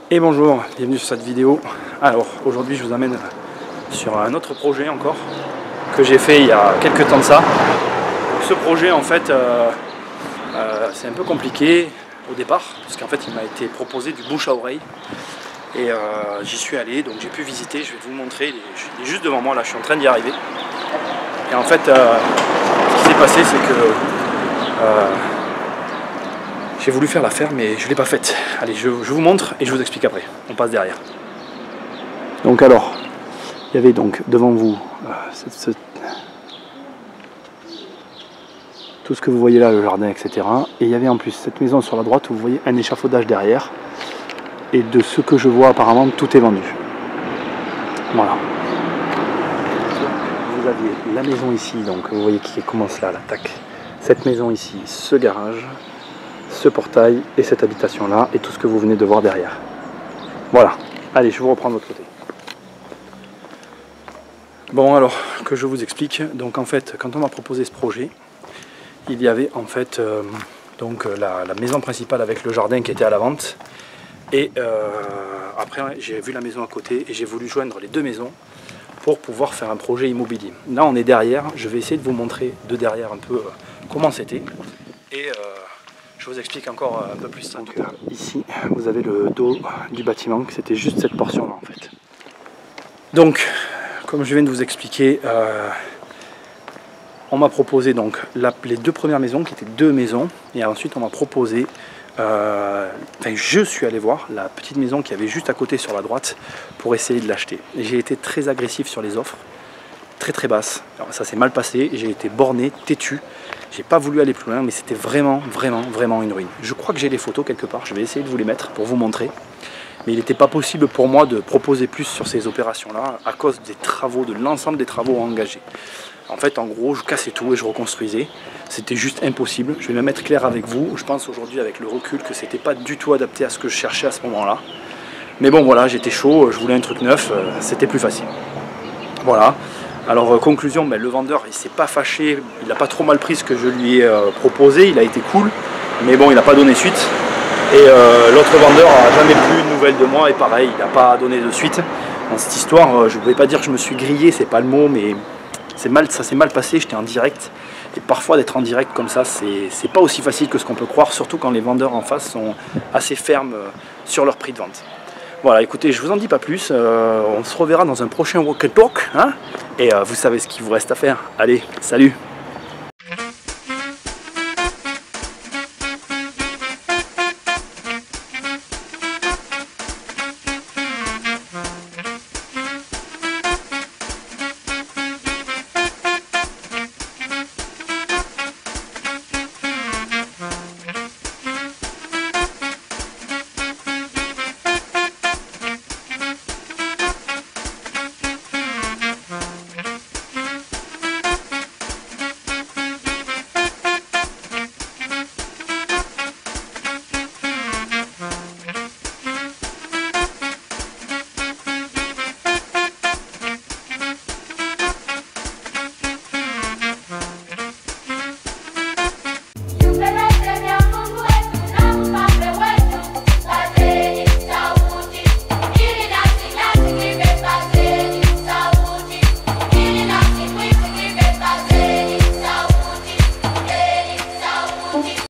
Et bonjour, bienvenue sur cette vidéo. Alors aujourd'hui je vous amène sur un autre projet encore que j'ai fait il y a quelques temps de ça. Donc, ce projet en fait c'est un peu compliqué au départ parce qu'en fait il m'a été proposé du bouche à oreille et j'y suis allé, donc j'ai pu visiter, je vais vous montrer, il est juste devant moi là, je suis en train d'y arriver. Et en fait ce qui s'est passé c'est que j'ai voulu faire l'affaire mais je ne l'ai pas faite. Allez, je vous montre et je vous explique après. On passe derrière. Donc alors, il y avait donc devant vous tout ce que vous voyez là, le jardin, etc. Et il y avait en plus cette maison sur la droite où vous voyez un échafaudage derrière. Et de ce que je vois apparemment, tout est vendu. Voilà. Vous aviez la maison ici, donc vous voyez qui commence là, l'attaque. Cette maison ici, ce garage, ce portail et cette habitation là et tout ce que vous venez de voir derrière. Voilà, allez, je vous reprends de l'autre côté. Bon, alors que je vous explique, donc en fait quand on m'a proposé ce projet, il y avait en fait donc la maison principale avec le jardin qui était à la vente et après j'ai vu la maison à côté et j'ai voulu joindre les deux maisons pour pouvoir faire un projet immobilier. Là on est derrière, je vais essayer de vous montrer de derrière un peu comment c'était et je vous explique encore un peu plus ça. Ici, vous avez le dos du bâtiment, c'était juste cette portion-là en fait. Donc, comme je viens de vous expliquer, on m'a proposé donc les deux premières maisons, qui étaient deux maisons, et ensuite on m'a proposé, je suis allé voir la petite maison qui avait juste à côté sur la droite pour essayer de l'acheter. Et j'ai été très agressif sur les offres, très basses. Alors ça s'est mal passé, j'ai été borné, têtu. J'ai pas voulu aller plus loin, mais c'était vraiment une ruine. Je crois que j'ai les photos quelque part, je vais essayer de vous les mettre pour vous montrer. Mais il n'était pas possible pour moi de proposer plus sur ces opérations-là à cause des travaux, de l'ensemble des travaux engagés. En fait, en gros, je cassais tout et je reconstruisais. C'était juste impossible. Je vais même être clair avec vous. Je pense aujourd'hui, avec le recul, que c'était pas du tout adapté à ce que je cherchais à ce moment-là. Mais bon, voilà, j'étais chaud, je voulais un truc neuf, c'était plus facile. Voilà. Alors conclusion, le vendeur il s'est pas fâché, il n'a pas trop mal pris ce que je lui ai proposé, il a été cool, mais bon il n'a pas donné suite. Et l'autre vendeur n'a jamais plus de nouvelles de moi et pareil, il n'a pas donné de suite. Dans cette histoire, je ne voulais pas dire que je me suis grillé, c'est pas le mot, mais ça s'est mal passé, j'étais en direct. Et parfois d'être en direct comme ça, c'est pas aussi facile que ce qu'on peut croire, surtout quand les vendeurs en face sont assez fermes sur leur prix de vente. Voilà, écoutez, je vous en dis pas plus, on se reverra dans un prochain walk and talk, hein, et vous savez ce qu'il vous reste à faire. Allez, salut!